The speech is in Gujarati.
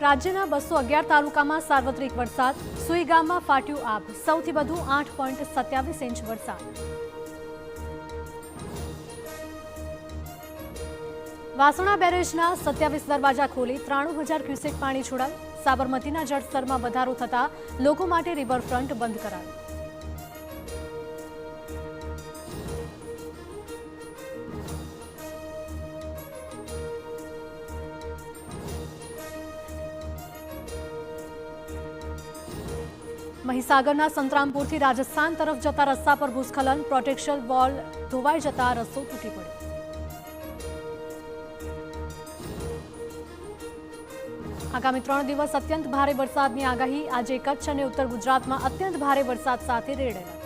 રાજ્યના 211 તાલુકામાં સાર્વત્રિક વરસાદ, સુઈ ગામમાં ફાટ્યું આબ, સૌથી વધુ 8.27 ઇંચ વરસાદ. વાસણા બેરેજના 27 દરવાજા ખોલી 93,000 ક્યુસેક પાણી છોડાયું. સાબરમતીના જળસ્તરમાં વધારો થતા લોકો માટે રિવરફ્રન્ટ બંધ કરાયું. મહીસાગરના સંતરામપુરથી રાજસ્થાન તરફ જતા રસ્તા પર ભૂસ્ખલન, પ્રોટેક્શન વોલ ધોવાઈ જતા રસ્તો તૂટી પડ્યો. આગામી 3 દિવસ અત્યંત ભારે વરસાદની આગાહી. આજે કચ્છ અને ઉત્તર ગુજરાતમાં અત્યંત ભારે વરસાદ સાથે રેડ એલર્ટ.